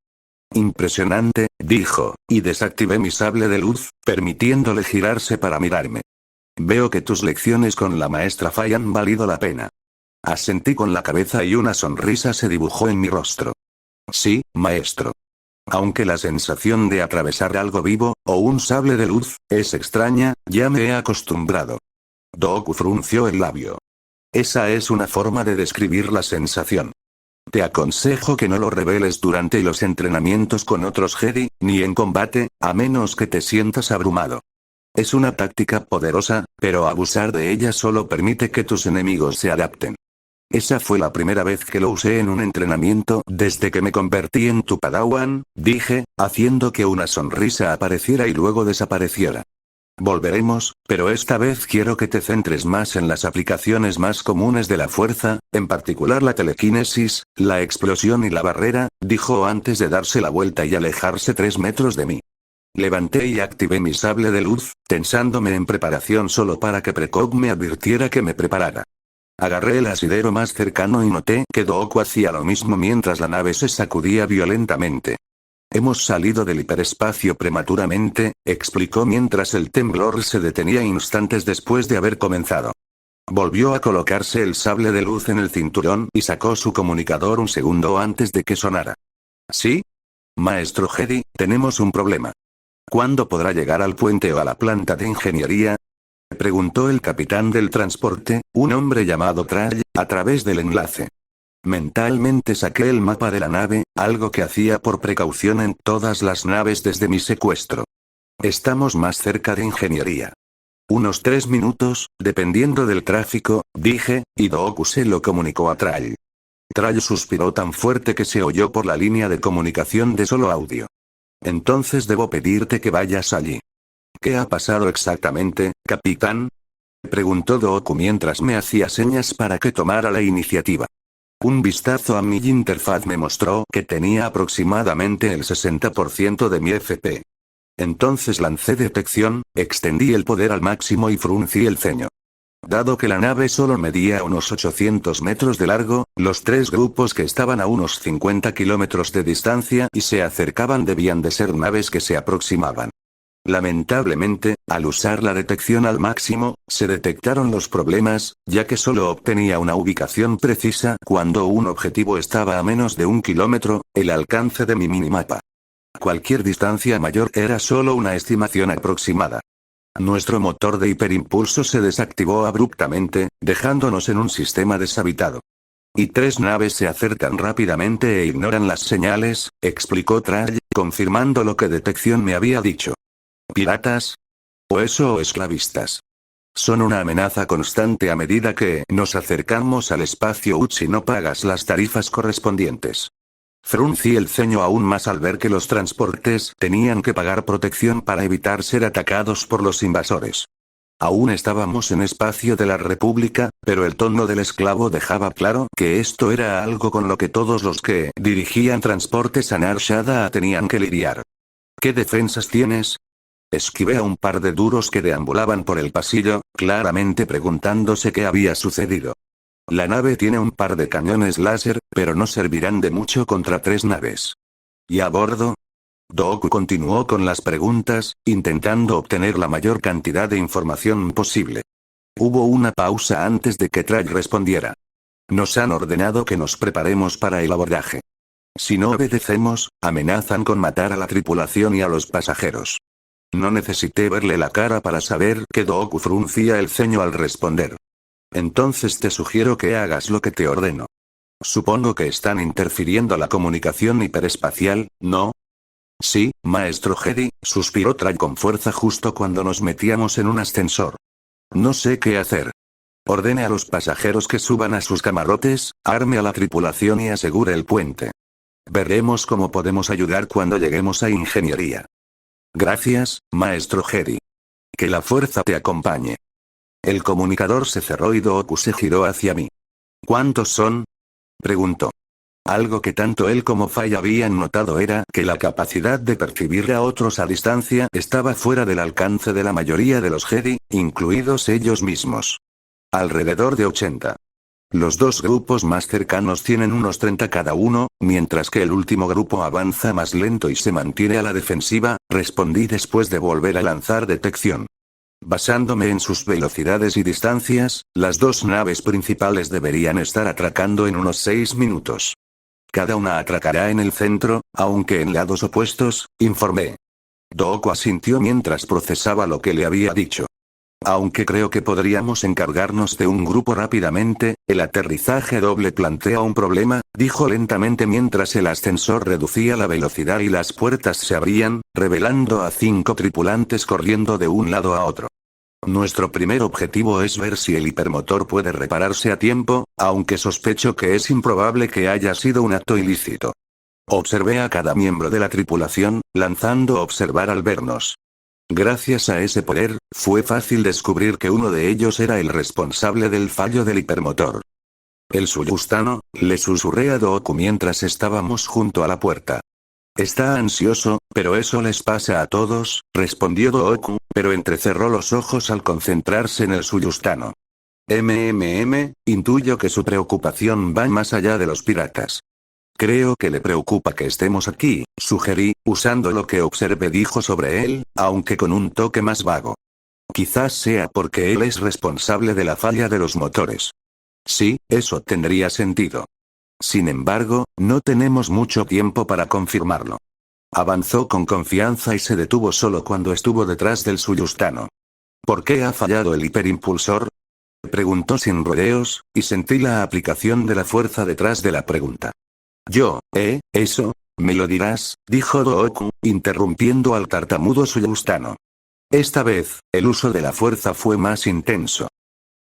Impresionante, dijo, y desactivé mi sable de luz, permitiéndole girarse para mirarme. Veo que tus lecciones con la maestra Fai han valido la pena. Asentí con la cabeza y una sonrisa se dibujó en mi rostro. Sí, maestro. Aunque la sensación de atravesar algo vivo, o un sable de luz, es extraña, ya me he acostumbrado. Dooku frunció el labio. Esa es una forma de describir la sensación. Te aconsejo que no lo reveles durante los entrenamientos con otros Jedi, ni en combate, a menos que te sientas abrumado. Es una táctica poderosa, pero abusar de ella solo permite que tus enemigos se adapten. Esa fue la primera vez que lo usé en un entrenamiento desde que me convertí en tu Padawan, dije, haciendo que una sonrisa apareciera y luego desapareciera. Volveremos, pero esta vez quiero que te centres más en las aplicaciones más comunes de la fuerza, en particular la telequinesis, la explosión y la barrera, dijo antes de darse la vuelta y alejarse 3 metros de mí. Levanté y activé mi sable de luz, tensándome en preparación solo para que Precog me advirtiera que me preparara. Agarré el asidero más cercano y noté que Dooku hacía lo mismo mientras la nave se sacudía violentamente. Hemos salido del hiperespacio prematuramente, explicó mientras el temblor se detenía instantes después de haber comenzado. Volvió a colocarse el sable de luz en el cinturón y sacó su comunicador un segundo antes de que sonara. ¿Sí? Maestro Jedi, tenemos un problema. ¿Cuándo podrá llegar al puente o a la planta de ingeniería? Preguntó el capitán del transporte, un hombre llamado Trall, a través del enlace. Mentalmente saqué el mapa de la nave, algo que hacía por precaución en todas las naves desde mi secuestro. Estamos más cerca de ingeniería. Unos 3 minutos, dependiendo del tráfico, dije, y Dooku se lo comunicó a Trall. Trall suspiró tan fuerte que se oyó por la línea de comunicación de solo audio. Entonces debo pedirte que vayas allí. ¿Qué ha pasado exactamente, capitán? Preguntó Dooku mientras me hacía señas para que tomara la iniciativa. Un vistazo a mi interfaz me mostró que tenía aproximadamente el 60% de mi FP. Entonces lancé detección, extendí el poder al máximo y fruncí el ceño. Dado que la nave solo medía unos 800 metros de largo, los 3 grupos que estaban a unos 50 kilómetros de distancia y se acercaban debían de ser naves que se aproximaban. Lamentablemente, al usar la detección al máximo, se detectaron los problemas, ya que solo obtenía una ubicación precisa cuando un objetivo estaba a menos de 1 kilómetro, el alcance de mi minimapa. Cualquier distancia mayor era solo una estimación aproximada. Nuestro motor de hiperimpulso se desactivó abruptamente, dejándonos en un sistema deshabitado. Y 3 naves se acercan rápidamente e ignoran las señales, explicó Trall, confirmando lo que detección me había dicho. ¿Piratas? ¿O eso o esclavistas? Son una amenaza constante a medida que nos acercamos al espacio UT si no pagas las tarifas correspondientes. Fruncí el ceño aún más al ver que los transportes tenían que pagar protección para evitar ser atacados por los invasores. Aún estábamos en espacio de la República, pero el tono del esclavo dejaba claro que esto era algo con lo que todos los que dirigían transportes a Nar Shaddaa tenían que lidiar. ¿Qué defensas tienes? Esquivé a un par de duros que deambulaban por el pasillo, claramente preguntándose qué había sucedido. La nave tiene un par de cañones láser, pero no servirán de mucho contra 3 naves. ¿Y a bordo? Dooku continuó con las preguntas, intentando obtener la mayor cantidad de información posible. Hubo una pausa antes de que Trall respondiera. Nos han ordenado que nos preparemos para el abordaje. Si no obedecemos, amenazan con matar a la tripulación y a los pasajeros. No necesité verle la cara para saber que Dooku fruncía el ceño al responder. Entonces te sugiero que hagas lo que te ordeno. Supongo que están interfiriendo la comunicación hiperespacial, ¿no? Sí, maestro Jedi, suspiró Trall con fuerza justo cuando nos metíamos en un ascensor. No sé qué hacer. Ordene a los pasajeros que suban a sus camarotes, arme a la tripulación y asegure el puente. Veremos cómo podemos ayudar cuando lleguemos a ingeniería. Gracias, maestro Jedi. Que la fuerza te acompañe. El comunicador se cerró y Dooku se giró hacia mí. ¿Cuántos son? Preguntó. Algo que tanto él como Fai habían notado era que la capacidad de percibir a otros a distancia estaba fuera del alcance de la mayoría de los Jedi, incluidos ellos mismos. Alrededor de 80. Los dos grupos más cercanos tienen unos 30 cada uno, mientras que el último grupo avanza más lento y se mantiene a la defensiva, respondí después de volver a lanzar detección. Basándome en sus velocidades y distancias, las 2 naves principales deberían estar atracando en unos 6 minutos. Cada una atracará en el centro, aunque en lados opuestos, informé. Dooku asintió mientras procesaba lo que le había dicho. Aunque creo que podríamos encargarnos de un grupo rápidamente, el aterrizaje doble plantea un problema, dijo lentamente mientras el ascensor reducía la velocidad y las puertas se abrían, revelando a 5 tripulantes corriendo de un lado a otro. Nuestro primer objetivo es ver si el hipermotor puede repararse a tiempo, aunque sospecho que es improbable que haya sido un acto ilícito. Observé a cada miembro de la tripulación, lanzando observar al vernos. Gracias a ese poder, fue fácil descubrir que uno de ellos era el responsable del fallo del hipermotor. El Suyustano, le susurré a Dooku mientras estábamos junto a la puerta. Está ansioso, pero eso les pasa a todos, respondió Dooku, pero entrecerró los ojos al concentrarse en el Suyustano. Intuyo que su preocupación va más allá de los piratas. Creo que le preocupa que estemos aquí, sugerí, usando lo que observé dijo sobre él, aunque con un toque más vago. Quizás sea porque él es responsable de la falla de los motores. Sí, eso tendría sentido. Sin embargo, no tenemos mucho tiempo para confirmarlo. Avanzó con confianza y se detuvo solo cuando estuvo detrás del Suyustano. ¿Por qué ha fallado el hiperimpulsor? Preguntó sin rodeos, y sentí la aplicación de la fuerza detrás de la pregunta. Eso, me lo dirás, dijo Dooku, interrumpiendo al tartamudo Suyustano. Esta vez, el uso de la fuerza fue más intenso.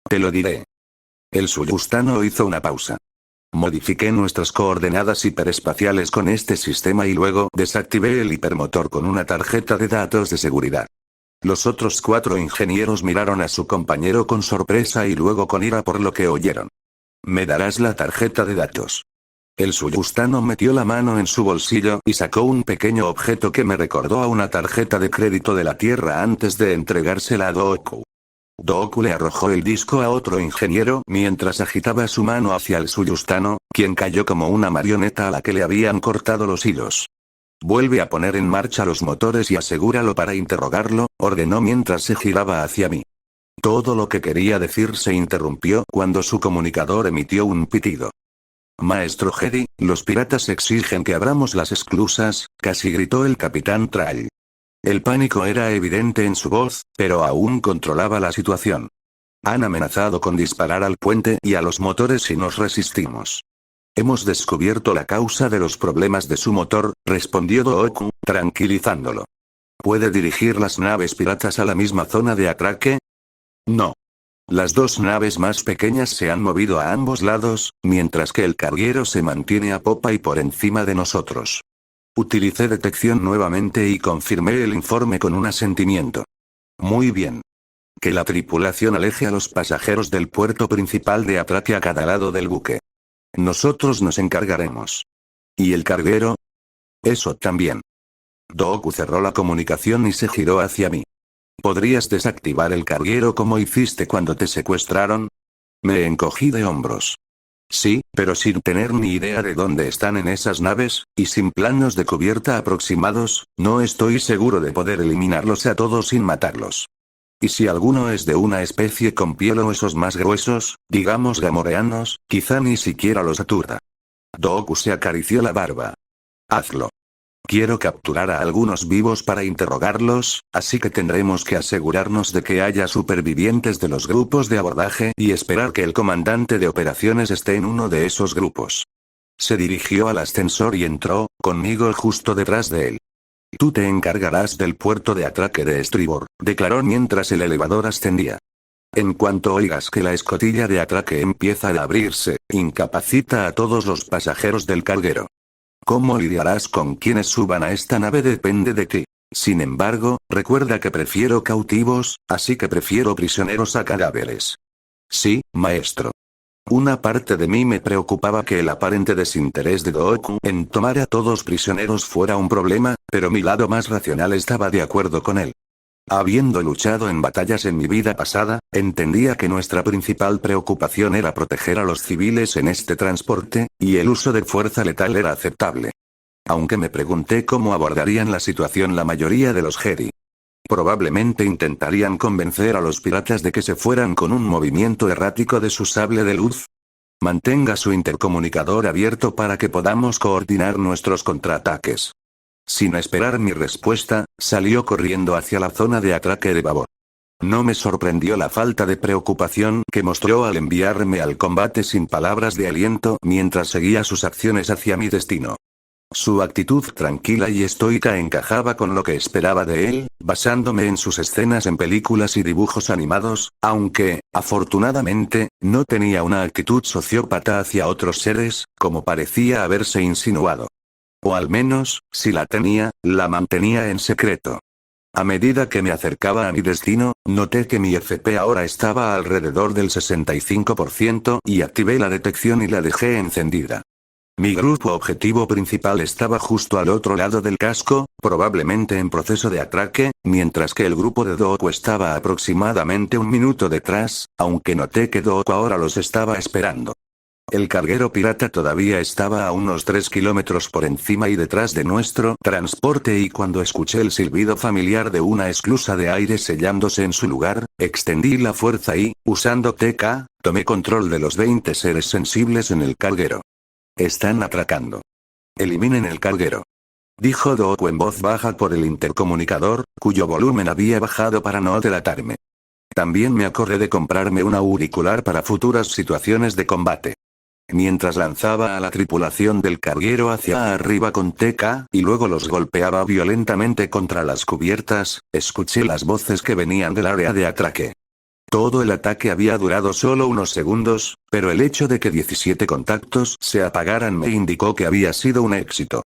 Te lo diré. El Suyustano hizo una pausa. Modifiqué nuestras coordenadas hiperespaciales con este sistema y luego desactivé el hipermotor con una tarjeta de datos de seguridad. Los otros 4 ingenieros miraron a su compañero con sorpresa y luego con ira por lo que oyeron. ¿Me darás la tarjeta de datos? El Suyustano metió la mano en su bolsillo y sacó un pequeño objeto que me recordó a una tarjeta de crédito de la Tierra antes de entregársela a Dooku. Dooku le arrojó el disco a otro ingeniero mientras agitaba su mano hacia el Suyustano, quien cayó como una marioneta a la que le habían cortado los hilos. Vuelve a poner en marcha los motores y asegúralo para interrogarlo, ordenó mientras se giraba hacia mí. Todo lo que quería decir se interrumpió cuando su comunicador emitió un pitido. Maestro Jedi, los piratas exigen que abramos las esclusas, casi gritó el capitán Trall. El pánico era evidente en su voz, pero aún controlaba la situación. Han amenazado con disparar al puente y a los motores si nos resistimos. Hemos descubierto la causa de los problemas de su motor, respondió Dooku, tranquilizándolo. ¿Puede dirigir las naves piratas a la misma zona de atraque? No. Las dos naves más pequeñas se han movido a ambos lados, mientras que el carguero se mantiene a popa y por encima de nosotros. Utilicé detección nuevamente y confirmé el informe con un asentimiento. Muy bien. Que la tripulación aleje a los pasajeros del puerto principal de atraque a cada lado del buque. Nosotros nos encargaremos. ¿Y el carguero? Eso también. Dooku cerró la comunicación y se giró hacia mí. ¿Podrías desactivar el carguero como hiciste cuando te secuestraron? Me encogí de hombros. Sí, pero sin tener ni idea de dónde están en esas naves, y sin planos de cubierta aproximados, no estoy seguro de poder eliminarlos a todos sin matarlos. Y si alguno es de una especie con piel o huesos más gruesos, digamos gamoreanos, quizá ni siquiera los aturda. Dooku se acarició la barba. Hazlo. Quiero capturar a algunos vivos para interrogarlos, así que tendremos que asegurarnos de que haya supervivientes de los grupos de abordaje y esperar que el comandante de operaciones esté en uno de esos grupos. Se dirigió al ascensor y entró, conmigo justo detrás de él. Tú te encargarás del puerto de atraque de estribor, declaró mientras el elevador ascendía. En cuanto oigas que la escotilla de atraque empieza a abrirse, incapacita a todos los pasajeros del carguero. Cómo lidiarás con quienes suban a esta nave depende de ti. Sin embargo, recuerda que prefiero cautivos, así que prefiero prisioneros a cadáveres. Sí, maestro. Una parte de mí me preocupaba que el aparente desinterés de Dooku en tomar a todos prisioneros fuera un problema, pero mi lado más racional estaba de acuerdo con él. Habiendo luchado en batallas en mi vida pasada, entendía que nuestra principal preocupación era proteger a los civiles en este transporte, y el uso de fuerza letal era aceptable. Aunque me pregunté cómo abordarían la situación la mayoría de los Jedi. Probablemente intentarían convencer a los piratas de que se fueran con un movimiento errático de su sable de luz. Mantenga su intercomunicador abierto para que podamos coordinar nuestros contraataques. Sin esperar mi respuesta, salió corriendo hacia la zona de atraque de babor. No me sorprendió la falta de preocupación que mostró al enviarme al combate sin palabras de aliento mientras seguía sus acciones hacia mi destino. Su actitud tranquila y estoica encajaba con lo que esperaba de él, basándome en sus escenas en películas y dibujos animados, aunque, afortunadamente, no tenía una actitud sociópata hacia otros seres, como parecía haberse insinuado. O al menos, si la tenía, la mantenía en secreto. A medida que me acercaba a mi destino, noté que mi FP ahora estaba alrededor del 65% y activé la detección y la dejé encendida. Mi grupo objetivo principal estaba justo al otro lado del casco, probablemente en proceso de atraque, mientras que el grupo de Dooku estaba aproximadamente un minuto detrás, aunque noté que Dooku ahora los estaba esperando. El carguero pirata todavía estaba a unos 3 kilómetros por encima y detrás de nuestro transporte y cuando escuché el silbido familiar de una esclusa de aire sellándose en su lugar, extendí la fuerza y, usando TK, tomé control de los 20 seres sensibles en el carguero. Están atracando. Eliminen el carguero. Dijo Dooku en voz baja por el intercomunicador, cuyo volumen había bajado para no delatarme. También me acordé de comprarme un auricular para futuras situaciones de combate. Mientras lanzaba a la tripulación del carguero hacia arriba con TK y luego los golpeaba violentamente contra las cubiertas, escuché las voces que venían del área de atraque. Todo el ataque había durado solo unos segundos, pero el hecho de que 17 contactos se apagaran me indicó que había sido un éxito.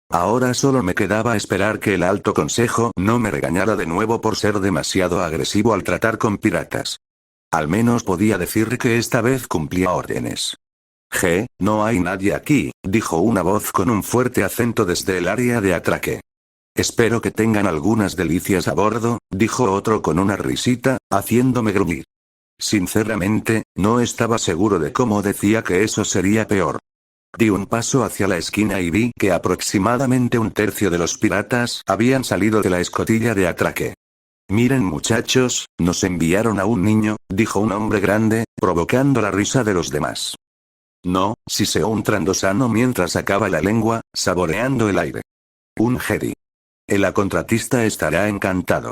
Ahora solo me quedaba esperar que el Alto Consejo no me regañara de nuevo por ser demasiado agresivo al tratar con piratas. Al menos podía decir que esta vez cumplía órdenes. No hay nadie aquí, dijo una voz con un fuerte acento desde el área de atraque. Espero que tengan algunas delicias a bordo, dijo otro con una risita, haciéndome gruñir. Sinceramente, no estaba seguro de cómo decía que eso sería peor. Di un paso hacia la esquina y vi que aproximadamente un tercio de los piratas habían salido de la escotilla de atraque. Miren muchachos, nos enviaron a un niño, dijo un hombre grande, provocando la risa de los demás. No, siseó un trandosano mientras sacaba la lengua, saboreando el aire. Un Jedi. El contratista estará encantado.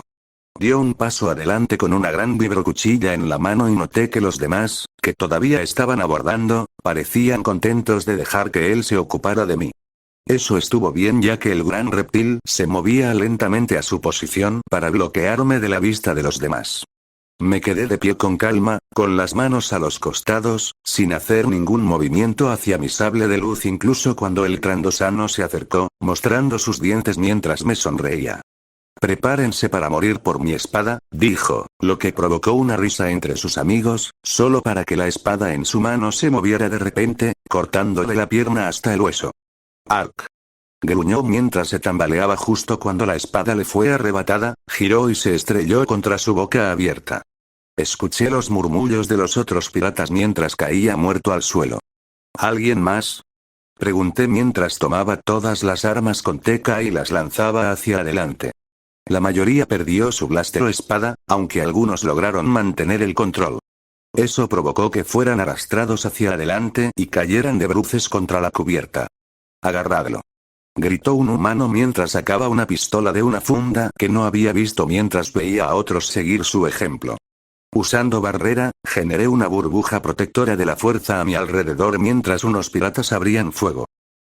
Dio un paso adelante con una gran vibrocuchilla en la mano y noté que los demás, que todavía estaban abordando, parecían contentos de dejar que él se ocupara de mí. Eso estuvo bien ya que el gran reptil se movía lentamente a su posición para bloquearme de la vista de los demás. Me quedé de pie con calma, con las manos a los costados, sin hacer ningún movimiento hacia mi sable de luz incluso cuando el trandosano se acercó, mostrando sus dientes mientras me sonreía. Prepárense para morir por mi espada, dijo, lo que provocó una risa entre sus amigos, solo para que la espada en su mano se moviera de repente, cortándole la pierna hasta el hueso. ¡Arc! Gruñó mientras se tambaleaba justo cuando la espada le fue arrebatada, giró y se estrelló contra su boca abierta. Escuché los murmullos de los otros piratas mientras caía muerto al suelo. ¿Alguien más? Pregunté mientras tomaba todas las armas con teca y las lanzaba hacia adelante. La mayoría perdió su blaster o espada, aunque algunos lograron mantener el control. Eso provocó que fueran arrastrados hacia adelante y cayeran de bruces contra la cubierta. «Agarradlo», gritó un humano mientras sacaba una pistola de una funda que no había visto mientras veía a otros seguir su ejemplo. Usando barrera, generé una burbuja protectora de la fuerza a mi alrededor mientras unos piratas abrían fuego.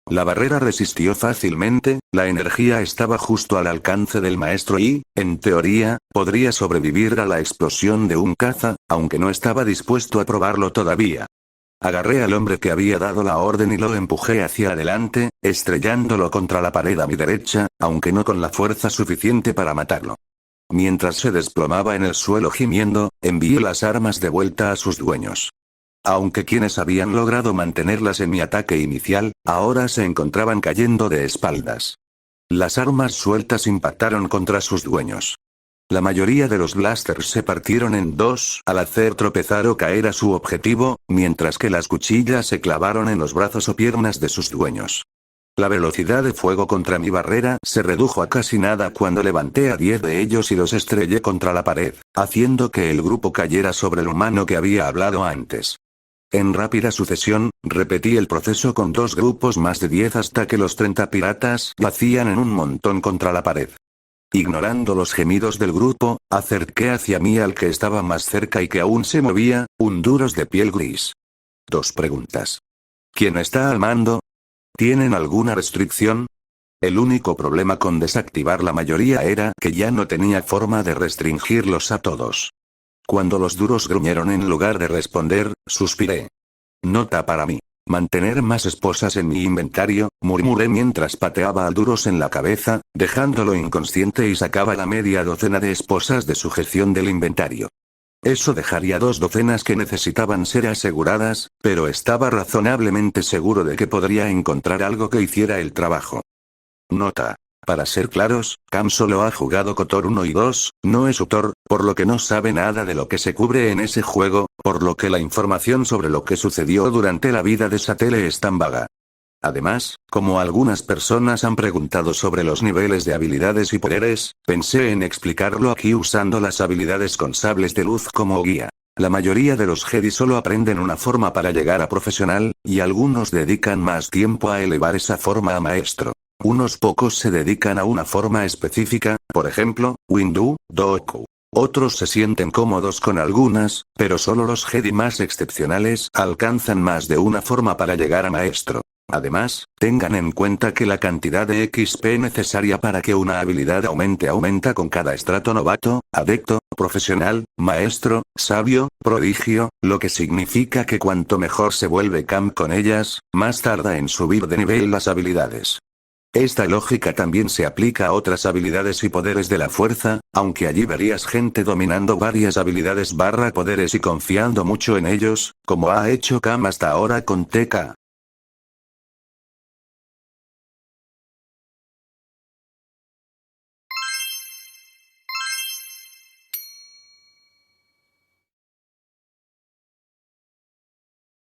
La barrera resistió fácilmente, la energía estaba justo al alcance del maestro y, en teoría, podría sobrevivir a la explosión de un caza, aunque no estaba dispuesto a probarlo todavía. Agarré al hombre que había dado la orden y lo empujé hacia adelante, estrellándolo contra la pared a mi derecha, aunque no con la fuerza suficiente para matarlo. Mientras se desplomaba en el suelo gimiendo, envié las armas de vuelta a sus dueños. Aunque quienes habían logrado mantenerlas en mi ataque inicial, ahora se encontraban cayendo de espaldas. Las armas sueltas impactaron contra sus dueños. La mayoría de los blasters se partieron en dos al hacer tropezar o caer a su objetivo, mientras que las cuchillas se clavaron en los brazos o piernas de sus dueños. La velocidad de fuego contra mi barrera se redujo a casi nada cuando levanté a 10 de ellos y los estrellé contra la pared, haciendo que el grupo cayera sobre el humano que había hablado antes. En rápida sucesión, repetí el proceso con dos grupos más de 10 hasta que los 30 piratas yacían en un montón contra la pared. Ignorando los gemidos del grupo, acerqué hacia mí al que estaba más cerca y que aún se movía, un duros de piel gris. 2 preguntas. ¿Quién está al mando? ¿Tienen alguna restricción? El único problema con desactivar la mayoría era que ya no tenía forma de restringirlos a todos. Cuando los duros gruñeron en lugar de responder, suspiré. Nota para mí. Mantener más esposas en mi inventario, murmuré mientras pateaba al duros en la cabeza, dejándolo inconsciente y sacaba la media docena de esposas de sujeción del inventario. Eso dejaría 2 docenas que necesitaban ser aseguradas, pero estaba razonablemente seguro de que podría encontrar algo que hiciera el trabajo. Nota. Para ser claros, Cam solo ha jugado KOTOR 1 y 2, no es tutor, por lo que no sabe nada de lo que se cubre en ese juego, por lo que la información sobre lo que sucedió durante la vida de Satele es tan vaga. Además, como algunas personas han preguntado sobre los niveles de habilidades y poderes, pensé en explicarlo aquí usando las habilidades con sables de luz como guía. La mayoría de los Jedi solo aprenden una forma para llegar a profesional, y algunos dedican más tiempo a elevar esa forma a maestro. Unos pocos se dedican a una forma específica, por ejemplo, Windu, Dooku. Otros se sienten cómodos con algunas, pero solo los Jedi más excepcionales alcanzan más de una forma para llegar a maestro. Además, tengan en cuenta que la cantidad de XP necesaria para que una habilidad aumenta con cada estrato novato, adepto, profesional, maestro, sabio, prodigio, lo que significa que cuanto mejor se vuelve Cam con ellas, más tarda en subir de nivel las habilidades. Esta lógica también se aplica a otras habilidades y poderes de la fuerza, aunque allí verías gente dominando varias habilidades / poderes y confiando mucho en ellos, como ha hecho Cam hasta ahora con TK.